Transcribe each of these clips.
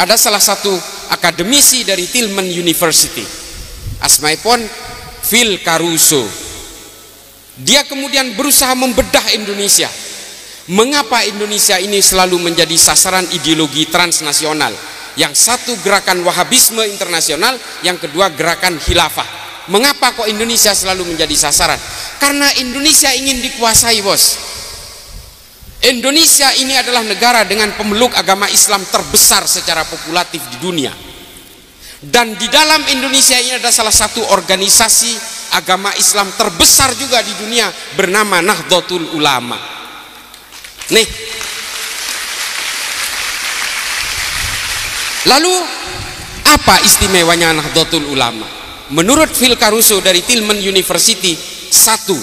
ada salah satu akademisi dari Tillman University, asmaipun Phil Caruso. Dia kemudian berusaha membedah Indonesia. Mengapa Indonesia ini selalu menjadi sasaran ideologi transnasional? Yang satu gerakan Wahabisme internasional, yang kedua gerakan khilafah. Mengapa kok Indonesia selalu menjadi sasaran? Karena Indonesia ingin dikuasai, bos. Indonesia ini adalah negara dengan pemeluk agama Islam terbesar secara populatif di dunia. Dan di dalam Indonesia ini ada salah satu organisasi agama Islam terbesar juga di dunia bernama Nahdlatul Ulama. Nih, lalu apa istimewanya Nahdlatul Ulama? Menurut Phil Caruso dari Tillman University, satu,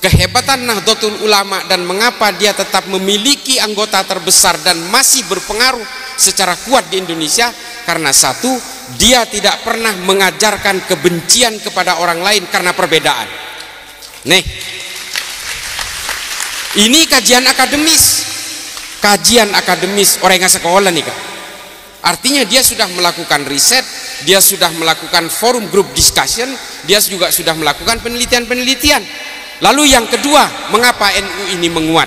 kehebatan Nahdlatul Ulama dan mengapa dia tetap memiliki anggota terbesar dan masih berpengaruh secara kuat di Indonesia, karena satu, dia tidak pernah mengajarkan kebencian kepada orang lain karena perbedaan. Nih, ini kajian akademis orang yang sekolah nih, Kak. Artinya dia sudah melakukan riset, dia sudah melakukan forum group discussion, dia juga sudah melakukan penelitian-penelitian. Lalu yang kedua, mengapa NU ini menguat?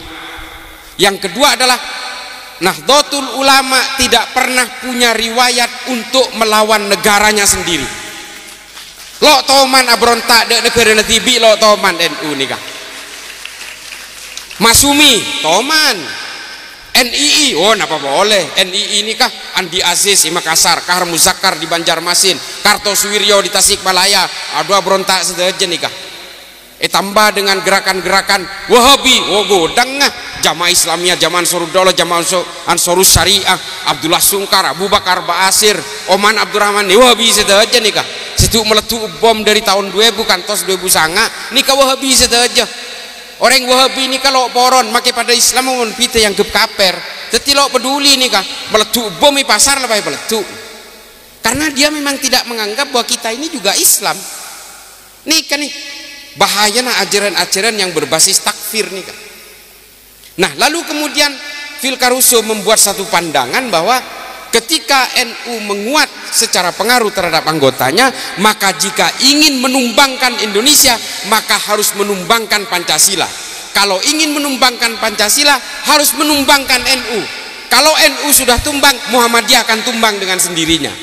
Yang kedua adalah Nahdlatul Ulama tidak pernah punya riwayat untuk melawan negaranya sendiri. Lo toman abrontak de negara tibi lo toman NU nih, Kak. Masumi toman, NII, oh napa boleh, NII ini kah Andi Aziz di Makassar, Kahar Muzakkar di Banjarmasin, Kartosuwiryo di Tasikmalaya, aduh berontak saja nih kah. Tambah dengan gerakan-gerakan Wahabi, oh godang ngah, Jamaah Islamiyah, Jamaah Ansaruddaullah, Jamaah Ansarus Syariah, Abdullah Sungkar, Abu Bakar Ba'asir, Oman Abdurrahman, Wahabi saja nih kah. Situ meletup bom dari tahun 2000 kantos 2009, nih kah Wahabi saja. Orang Wahabi ini kalau poron makai pada Islam mau pita yang gep kaper, jadi lo peduli nih kah meletup bom di pasar lebih meletup, karena dia memang tidak menganggap bahwa kita ini juga Islam. Nih kan nih bahaya nah ajaran-ajaran yang berbasis takfir nih kan. Nah lalu kemudian Phil Caruso membuat satu pandangan bahwa ketika NU menguat secara pengaruh terhadap anggotanya, maka jika ingin menumbangkan Indonesia, maka harus menumbangkan Pancasila. Kalau ingin menumbangkan Pancasila, harus menumbangkan NU. Kalau NU sudah tumbang, Muhammadiyah akan tumbang dengan sendirinya.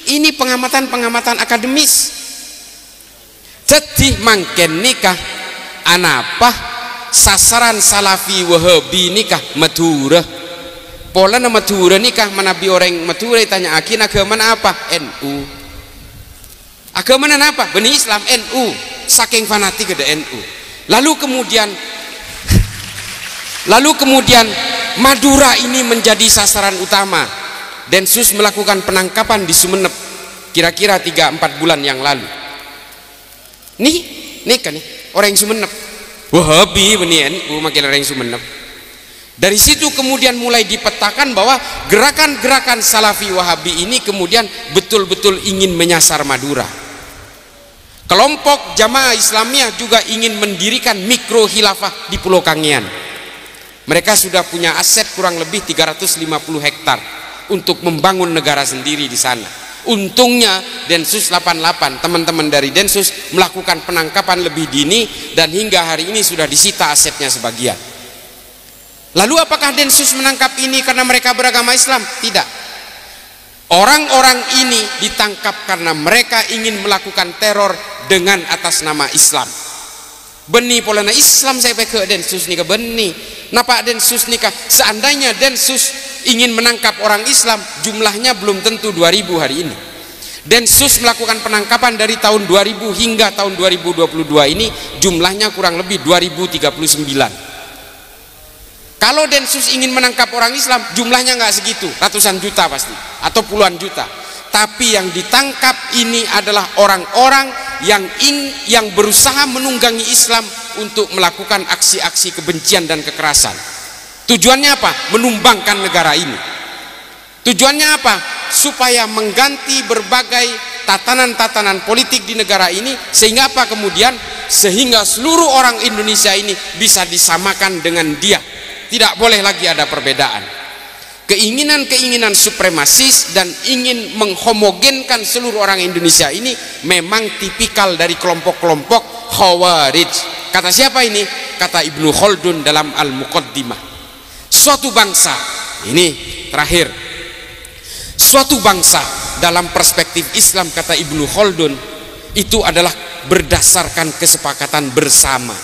Ini pengamatan-pengamatan akademis. Jadi mangken nikah anapa sasaran Salafi Wahabi nikah Madura. Pola nama Madura nikah menabi orang Madura ditanya akin agama apa? NU. Agama apa? Bani Islam NU. Saking fanatik ada NU. Lalu kemudian Madura ini menjadi sasaran utama. Densus melakukan penangkapan di Sumeneb kira-kira 3-4 bulan yang lalu. Nih kan nih orang Sumeneb. Wahabi bani NU makin orang Sumeneb. Dari situ kemudian mulai dipetakan bahwa gerakan-gerakan Salafi Wahabi ini kemudian betul-betul ingin menyasar Madura. Kelompok Jamaah Islamiyah juga ingin mendirikan mikro khilafah di Pulau Kangean. Mereka sudah punya aset kurang lebih 350 hektar untuk membangun negara sendiri di sana. Untungnya Densus 88, teman-teman dari Densus melakukan penangkapan lebih dini dan hingga hari ini sudah disita asetnya sebagian. Lalu apakah Densus menangkap ini karena mereka beragama Islam? Tidak. Orang-orang ini ditangkap karena mereka ingin melakukan teror dengan atas nama Islam. Beni polana Islam saya pakai Densus nikah beni. Napa Densus nikah? Seandainya Densus ingin menangkap orang Islam, jumlahnya belum tentu 2000 hari ini. Densus melakukan penangkapan dari tahun 2000 hingga tahun 2022 ini jumlahnya kurang lebih 2039. Kalau Densus ingin menangkap orang Islam, jumlahnya nggak segitu, ratusan juta pasti, atau puluhan juta. Tapi yang ditangkap ini adalah orang-orang yang berusaha menunggangi Islam untuk melakukan aksi-aksi kebencian dan kekerasan. Tujuannya apa? Menumbangkan negara ini. Tujuannya apa? Supaya mengganti berbagai tatanan-tatanan politik di negara ini, sehingga apa kemudian? Sehingga seluruh orang Indonesia ini bisa disamakan dengan dia. Tidak boleh lagi ada perbedaan. keinginan-keinginan supremasis dan ingin menghomogenkan seluruh orang Indonesia ini memang tipikal dari kelompok-kelompok Khawarij. Kata siapa ini? Kata Ibnu Khaldun dalam Al-Muqaddimah. Suatu bangsa, ini terakhir, suatu bangsa dalam perspektif Islam kata Ibnu Khaldun itu adalah berdasarkan kesepakatan bersama.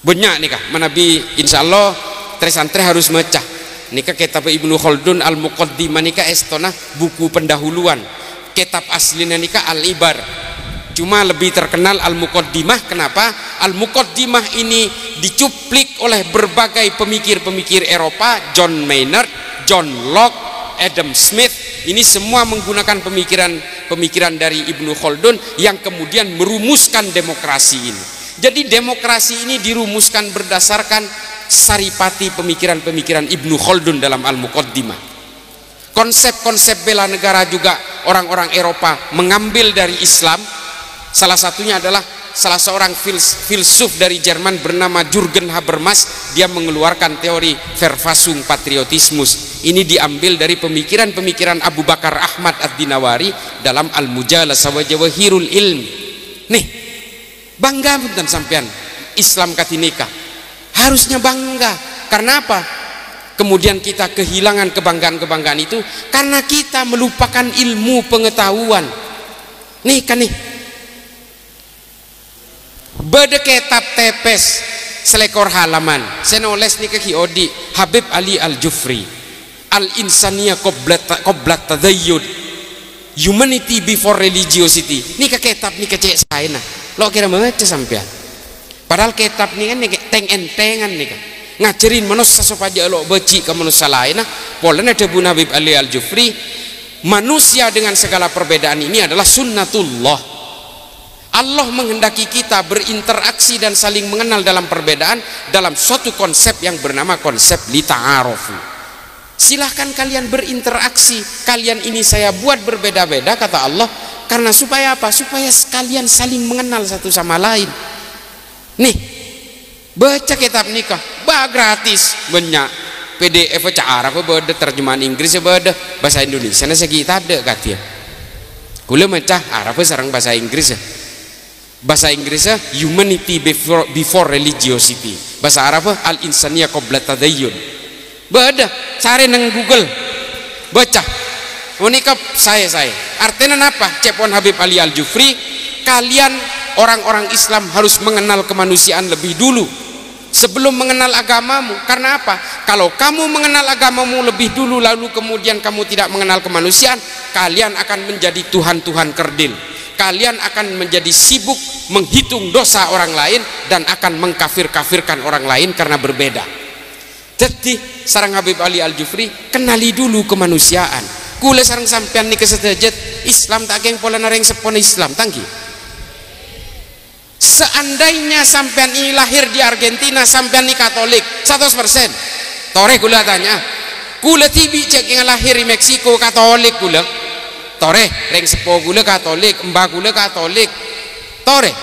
Banyak nih kah menabi insyaallah santri harus mecah nikah kitab Ibnu Khaldun Al-Muqaddimah nikah estona buku pendahuluan, kitab aslinya nikah Al-Ibar, cuma lebih terkenal Al-Muqaddimah. Kenapa? Al-Muqaddimah ini dicuplik oleh berbagai pemikir-pemikir Eropa, John Maynard, John Locke, Adam Smith. Ini semua menggunakan pemikiran dari Ibnu Khaldun yang kemudian merumuskan demokrasi ini. Jadi demokrasi ini dirumuskan berdasarkan saripati pemikiran-pemikiran Ibnu Khaldun dalam Al-Muqaddimah. Konsep-konsep bela negara juga orang-orang Eropa mengambil dari Islam. Salah satunya adalah salah seorang filsuf dari Jerman bernama Jürgen Habermas. Dia mengeluarkan teori Verfassung Patriotismus. Ini diambil dari pemikiran-pemikiran Abu Bakar Ahmad Ad-Dinawari dalam Al-Mujalasah wa Jawahirul Ilmi. Nih, bangga punten sampean Islam katinika. Harusnya bangga. Karena apa? Kemudian kita kehilangan kebanggaan-kebanggaan itu karena kita melupakan ilmu pengetahuan. Nih kan nih, beda kitab tepes selekor halaman saya nulis nih ke Odi Habib Ali Al-Jufri, Al-Insaniyah Qoblat Tadayyud, Humanity Before Religiosity. Nih ke kitab nih ke cek saya nah. Lo kira baca sampean? Padahal kitab nih kan nih teng-entengan nih kan. Ngajarin manusia supaya lo beci ke manusia lain nah. Polanya ada Bu Habib Ali Al-Jufri, manusia dengan segala perbedaan ini adalah sunnatullah. Allah menghendaki kita berinteraksi dan saling mengenal dalam perbedaan dalam suatu konsep yang bernama konsep lita'arofu. Silahkan kalian berinteraksi. Kalian ini saya buat berbeda-beda kata Allah karena supaya apa? Supaya kalian saling mengenal satu sama lain. Nih, baca kitab nikah bah gratis banyak PDF baca Arab beda, terjemahan Inggris beda, bahasa Indonesia nah segitu ada katanya. Kula macah Arab sareng bahasa Inggris ya. Bahasa Inggrisnya Humanity Before Religiosity, bahasa Arab Al-Insaniyah Qoblat Tadayyun. Beda cari nang Google baca unikap saya artinya apa? Cepon Habib Ali Al-Jufri, kalian orang-orang Islam harus mengenal kemanusiaan lebih dulu sebelum mengenal agamamu. Karena apa? Kalau kamu mengenal agamamu lebih dulu lalu kemudian kamu tidak mengenal kemanusiaan, kalian akan menjadi tuhan-tuhan kerdil. Kalian akan menjadi sibuk menghitung dosa orang lain dan akan mengkafir-kafirkan orang lain karena berbeda. Jadi sarang Habib Ali Al-Jufri kenali dulu kemanusiaan. Kule sarang sampean nih kesedajat Islam tak geng pola nareng sepon Islam tangki. Seandainya sampean ini lahir di Argentina, sampean ini Katolik 100%. Tore kula tanya, kule tibi cek yang lahir di Meksiko Katolik kula. Tore reng sepo gula Katolik, mbak gula Katolik. Tore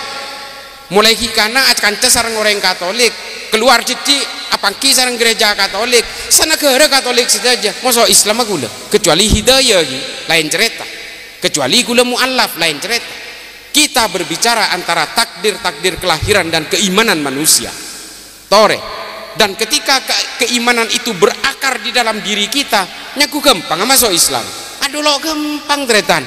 mulai hikana kanca sareng orang Katolik, keluar jadi apangki sareng gereja Katolik, sanegara Katolik saja. Masa Islam gula kecuali hidayah lain cerita, kecuali gula mu'allaf lain cerita. Kita berbicara antara takdir kelahiran dan keimanan manusia. Tore, dan ketika keimanan itu berakar di dalam diri kita, nyaku gampang masuk Islam. Aduh lo gampang tretan.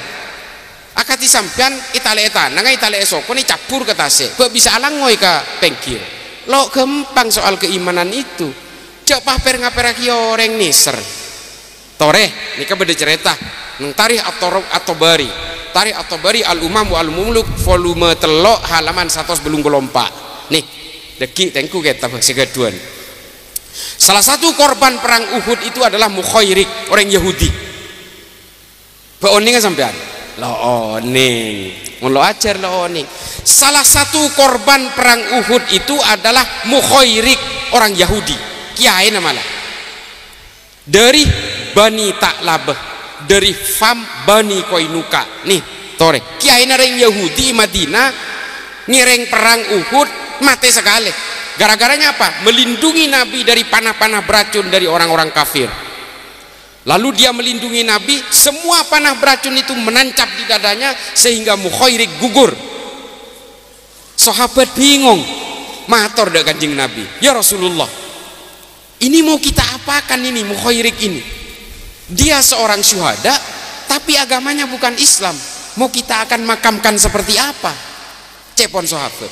Akati sampean itale etan, nang itale esoko ni campur ke tase. Kok bisa alangoy ke pengkir. Lo gampang soal keimanan itu. Cek paper ngaperaki orang niser. Tore, ini kan beda cerita. Nang tarikh At-Tabari. Tarikh At-Tabari Al-Umam wal Muluk volume 3 halaman 100 belum gelompak. Nih, deki tengku kita segaduan. Salah satu korban perang Uhud itu adalah Mukhairik, orang Yahudi. Oning sampean lo oning lo ajar lo oning. Salah satu korban perang Uhud itu adalah Mukhairik, orang Yahudi, kiai namanya dari Bani Ta'labah, dari Fam Bani Koinuka. Nih tore kiai nareng Yahudi Madinah ngireng perang Uhud mati sekali. Gara-garanya apa? Melindungi Nabi dari panah-panah beracun dari orang-orang kafir. Lalu dia melindungi Nabi, semua panah beracun itu menancap di dadanya sehingga Mukhairik gugur. Sahabat bingung, matur dak Kanjeng Nabi, ya Rasulullah, ini mau kita apakan ini Mukhairik ini? Dia seorang syuhada tapi agamanya bukan Islam, mau kita akan makamkan seperti apa? Cepon sahabat.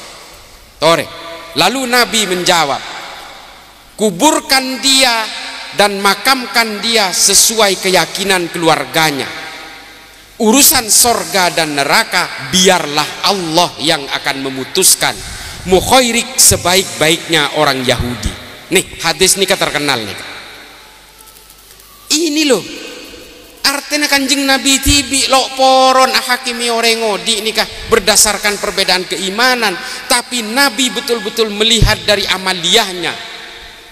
Tore. Lalu Nabi menjawab, kuburkan dia dan makamkan dia sesuai keyakinan keluarganya. Urusan sorga dan neraka biarlah Allah yang akan memutuskan. Mukhairik sebaik-baiknya orang Yahudi. Nih hadis ini terkenal nih. Ini loh artinya Kanjeng Nabi tibi lo poron hakimi orengo di nikah berdasarkan perbedaan keimanan, tapi Nabi betul-betul melihat dari amaliyahnya,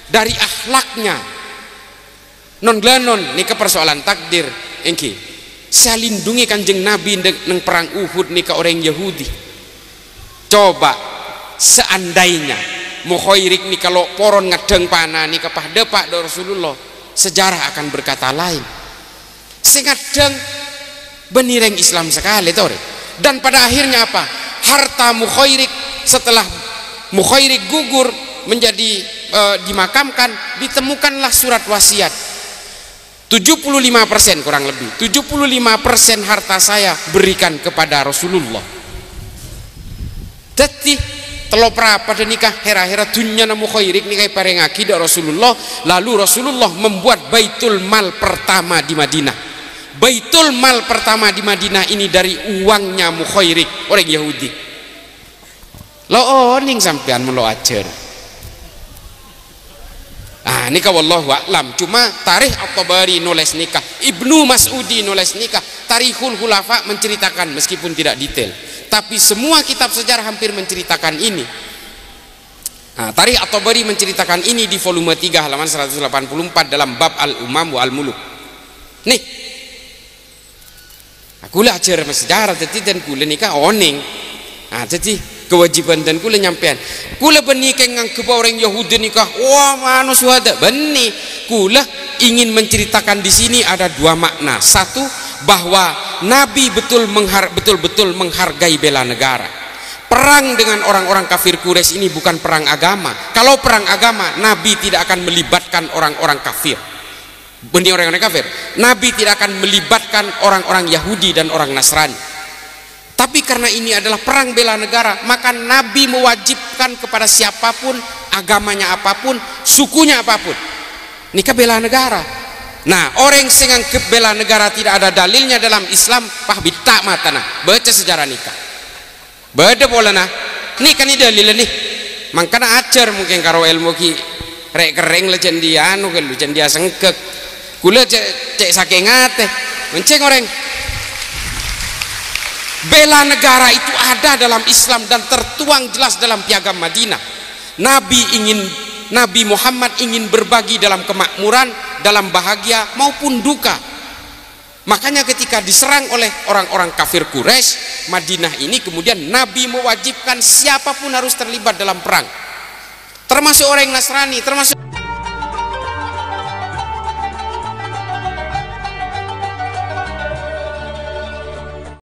dari akhlaknya. Non glanon nika persoalan takdir engki saya lindungi Kanjeng Nabi neng perang Uhud nika orang Yahudi. Coba seandainya Mukhairik nika lo poron ngedeng panah nika pahdepak do Rasulullah, sejarah akan berkata lain. Sengadeng benireng Islam sekali tore. Dan pada akhirnya apa? Harta Mukhairik setelah Mukhairik gugur menjadi dimakamkan, ditemukanlah surat wasiat. 75% kurang lebih 75% harta saya berikan kepada Rasulullah. Jadi telo pra pada nikah hera-hera dunya na Mukhairik nikah parengaki da Rasulullah. Lalu Rasulullah membuat Baitul Mal pertama di Madinah. Baitul Mal pertama di Madinah ini dari uangnya Mukhairik orang Yahudi. Lo ning sampean melo ajar. Ah nikah wallahu a'lam. Cuma tarikh At-Tabari nulis nikah, Ibnu Mas'udi nulis nikah, Tarikhul Khulafa menceritakan meskipun tidak detail, tapi semua kitab sejarah hampir menceritakan ini. Nah, Tarikh At-Tabari menceritakan ini di volume 3 halaman 184 dalam bab Al-Umam wa Al-Muluk. Nih aku lah ajar sejarah jadi dan kula nikah oning. Nah jadi kewajiban dan kula nyampean kula benih kengang ke orang Yahudi nikah wah manu syuhada benih kula ingin menceritakan di sini ada dua makna. Satu, bahwa Nabi betul-betul menghargai bela negara. Perang dengan orang-orang kafir Quraisy ini bukan perang agama. Kalau perang agama Nabi tidak akan melibatkan orang-orang kafir, benih orang-orang kafir. Nabi tidak akan melibatkan orang-orang Yahudi dan orang Nasrani. Tapi karena ini adalah perang bela negara, maka Nabi mewajibkan kepada siapapun, agamanya apapun, sukunya apapun, nikah bela negara. Nah, orang yang bela negara tidak ada dalilnya dalam Islam, pah bitak mata nah. Baca sejarah nikah. Beda bola nah. Nih kan ini dalil nih. Makanya ajar mungkin karo ilmu ki rek kering lejen dia anu kan lejen dia sengkek. Kula cek saking ngate. Menceng orang bela negara itu ada dalam Islam dan tertuang jelas dalam Piagam Madinah. Nabi Muhammad ingin berbagi dalam kemakmuran, dalam bahagia maupun duka. Makanya ketika diserang oleh orang-orang kafir Quraisy, Madinah ini kemudian Nabi mewajibkan siapapun harus terlibat dalam perang. Termasuk orang Nasrani, termasuk